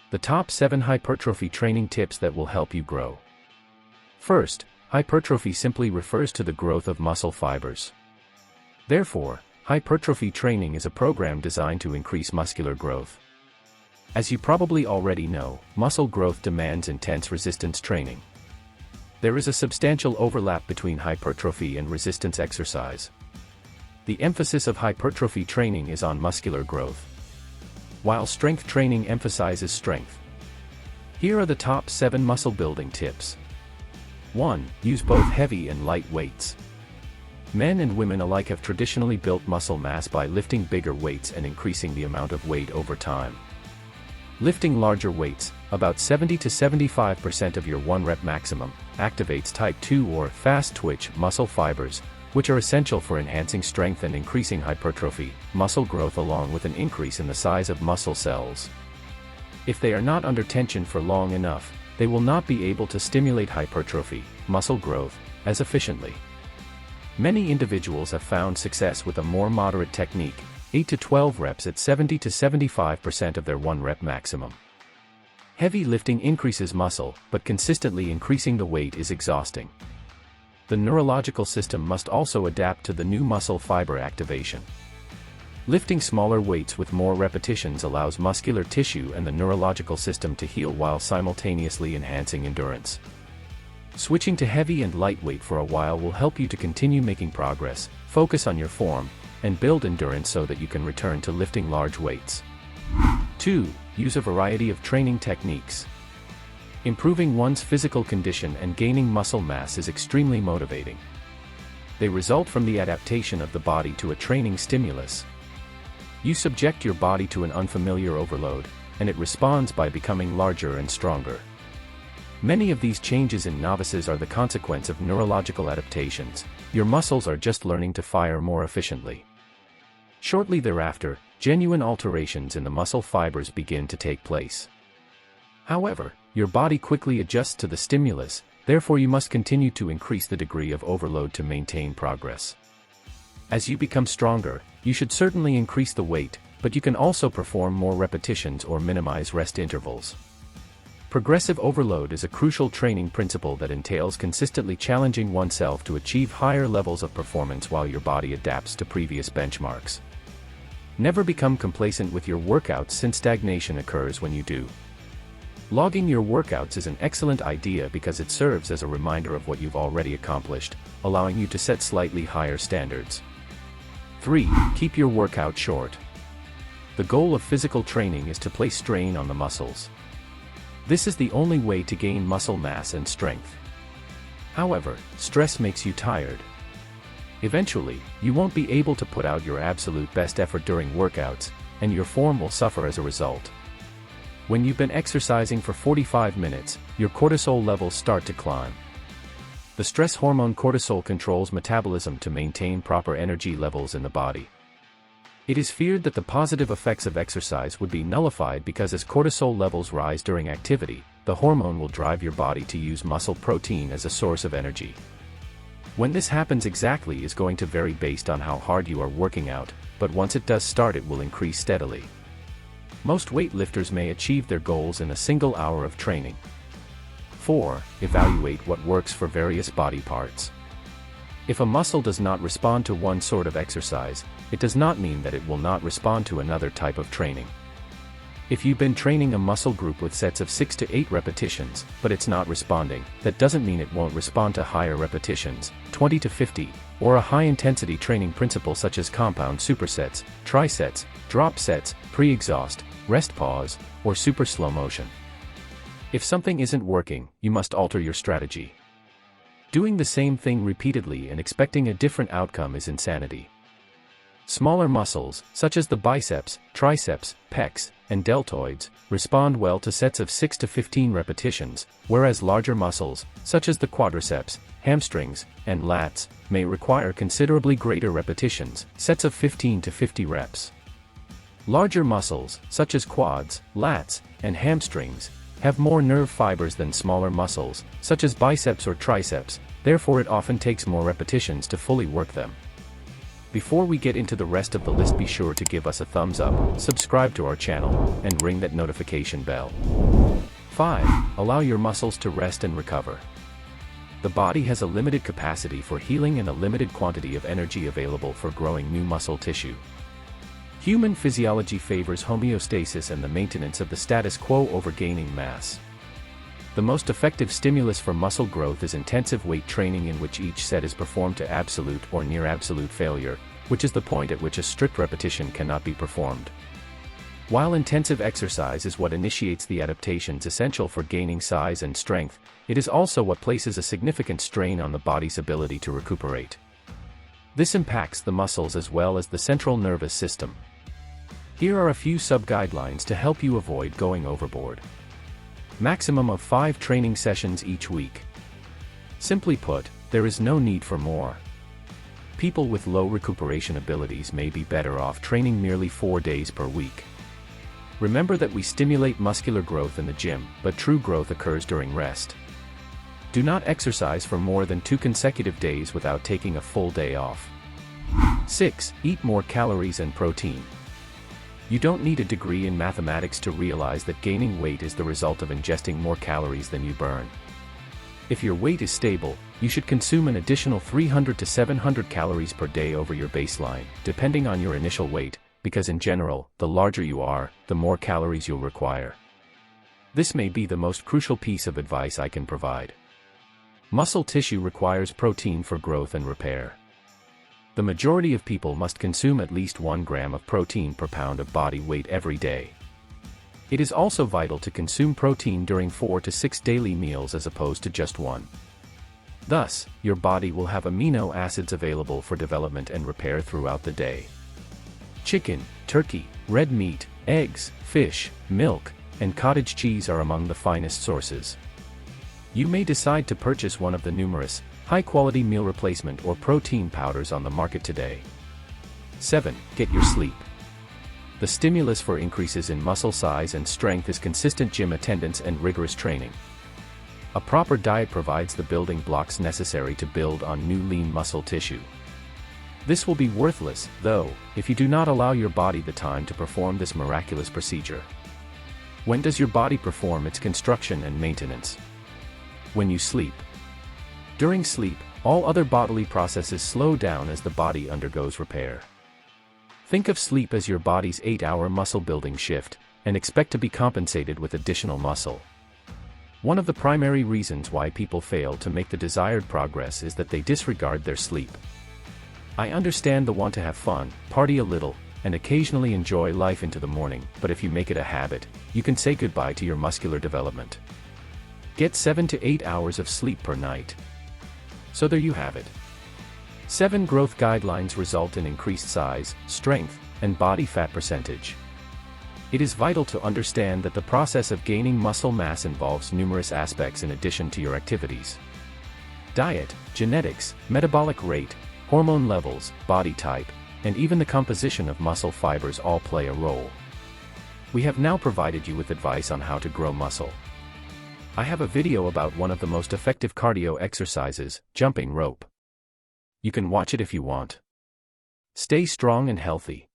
The top 7 hypertrophy training tips that will help you grow. First, hypertrophy simply refers to the growth of muscle fibers. Therefore, hypertrophy training is a program designed to increase muscular growth. As you probably already know, muscle growth demands intense resistance training. There is a substantial overlap between hypertrophy and resistance exercise. The emphasis of hypertrophy training is on muscular growth, while strength training emphasizes strength. Here are the top 7 muscle building tips. 1. Use both heavy and light weights. Men and women alike have traditionally built muscle mass by lifting bigger weights and increasing the amount of weight over time. Lifting larger weights, about 70 to 75% of your 1 rep maximum, activates type 2 or fast twitch muscle fibers, which are essential for enhancing strength and increasing hypertrophy, muscle growth, along with an increase in the size of muscle cells. If they are not under tension for long enough, they will not be able to stimulate hypertrophy, muscle growth, as efficiently. Many individuals have found success with a more moderate technique, 8 to 12 reps at 70 to 75% of their 1 rep maximum. Heavy lifting increases muscle, but consistently increasing the weight is exhausting. The neurological system must also adapt to the new muscle fiber activation. Lifting smaller weights with more repetitions allows muscular tissue and the neurological system to heal while simultaneously enhancing endurance. Switching to heavy and lightweight for a while will help you to continue making progress, focus on your form, and build endurance so that you can return to lifting large weights. 2. Use a variety of training techniques. Improving one's physical condition and gaining muscle mass is extremely motivating. They result from the adaptation of the body to a training stimulus. You subject your body to an unfamiliar overload, and it responds by becoming larger and stronger. Many of these changes in novices are the consequence of neurological adaptations. Your muscles are just learning to fire more efficiently. Shortly thereafter, genuine alterations in the muscle fibers begin to take place. However, your body quickly adjusts to the stimulus, therefore you must continue to increase the degree of overload to maintain progress. As you become stronger, you should certainly increase the weight, but you can also perform more repetitions or minimize rest intervals. Progressive overload is a crucial training principle that entails consistently challenging oneself to achieve higher levels of performance while your body adapts to previous benchmarks. Never become complacent with your workouts, since stagnation occurs when you do. Logging your workouts is an excellent idea because it serves as a reminder of what you've already accomplished, allowing you to set slightly higher standards. 3. Keep your workout short. The goal of physical training is to place strain on the muscles. This is the only way to gain muscle mass and strength. However, stress makes you tired. Eventually, you won't be able to put out your absolute best effort during workouts, and your form will suffer as a result. When you've been exercising for 45 minutes, your cortisol levels start to climb. The stress hormone cortisol controls metabolism to maintain proper energy levels in the body. It is feared that the positive effects of exercise would be nullified because as cortisol levels rise during activity, the hormone will drive your body to use muscle protein as a source of energy. When this happens exactly is going to vary based on how hard you are working out, but once it does start, it will increase steadily. Most weightlifters may achieve their goals in a single hour of training. 4. Evaluate what works for various body parts. If a muscle does not respond to one sort of exercise, it does not mean that it will not respond to another type of training. If you've been training a muscle group with sets of 6 to 8 repetitions, but it's not responding, that doesn't mean it won't respond to higher repetitions, 20 to 50, or a high-intensity training principle such as compound supersets, trisets, drop sets, pre-exhaust, rest pause, or super slow motion. If something isn't working, you must alter your strategy. Doing the same thing repeatedly and expecting a different outcome is insanity. Smaller muscles, such as the biceps, triceps, pecs, and deltoids, respond well to sets of 6 to 15 repetitions, whereas larger muscles, such as the quadriceps, hamstrings, and lats, may require considerably greater repetitions, sets of 15 to 50 reps. Larger muscles, such as quads, lats, and hamstrings, have more nerve fibers than smaller muscles, such as biceps or triceps, therefore it often takes more repetitions to fully work them. Before we get into the rest of the list, be sure to give us a thumbs up, subscribe to our channel, and ring that notification bell. 5. Allow your muscles to rest and recover. The body has a limited capacity for healing and a limited quantity of energy available for growing new muscle tissue. Human physiology favors homeostasis and the maintenance of the status quo over gaining mass. The most effective stimulus for muscle growth is intensive weight training, in which each set is performed to absolute or near absolute failure, which is the point at which a strict repetition cannot be performed. While intensive exercise is what initiates the adaptations essential for gaining size and strength, it is also what places a significant strain on the body's ability to recuperate. This impacts the muscles as well as the central nervous system. Here are a few sub-guidelines to help you avoid going overboard. Maximum of 5 training sessions each week. Simply put, there is no need for more. People with low recuperation abilities may be better off training merely 4 days per week. Remember that we stimulate muscular growth in the gym, but true growth occurs during rest. Do not exercise for more than 2 consecutive days without taking a full day off. 6. Eat more calories and protein. You don't need a degree in mathematics to realize that gaining weight is the result of ingesting more calories than you burn. If your weight is stable, you should consume an additional 300 to 700 calories per day over your baseline, depending on your initial weight, because in general, the larger you are, the more calories you'll require. This may be the most crucial piece of advice I can provide. Muscle tissue requires protein for growth and repair. The majority of people must consume at least 1 gram of protein per pound of body weight every day. It is also vital to consume protein during 4 to 6 daily meals as opposed to just 1. Thus, your body will have amino acids available for development and repair throughout the day. Chicken, turkey, red meat, eggs, fish, milk, and cottage cheese are among the finest sources. You may decide to purchase one of the numerous, high-quality meal replacement or protein powders on the market today. 7. Get your sleep. The stimulus for increases in muscle size and strength is consistent gym attendance and rigorous training. A proper diet provides the building blocks necessary to build on new lean muscle tissue. This will be worthless, though, if you do not allow your body the time to perform this miraculous procedure. When does your body perform its construction and maintenance? When you sleep. During sleep, all other bodily processes slow down as the body undergoes repair. Think of sleep as your body's 8-hour muscle-building shift, and expect to be compensated with additional muscle. One of the primary reasons why people fail to make the desired progress is that they disregard their sleep. I understand the want to have fun, party a little, and occasionally enjoy life into the morning, but if you make it a habit, you can say goodbye to your muscular development. Get 7 to 8 hours of sleep per night. So there you have it. 7 growth guidelines result in increased size, strength, and body fat percentage. It is vital to understand that the process of gaining muscle mass involves numerous aspects in addition to your activities. Diet, genetics, metabolic rate, hormone levels, body type, and even the composition of muscle fibers all play a role. We have now provided you with advice on how to grow muscle. I have a video about one of the most effective cardio exercises, jumping rope. You can watch it if you want. Stay strong and healthy.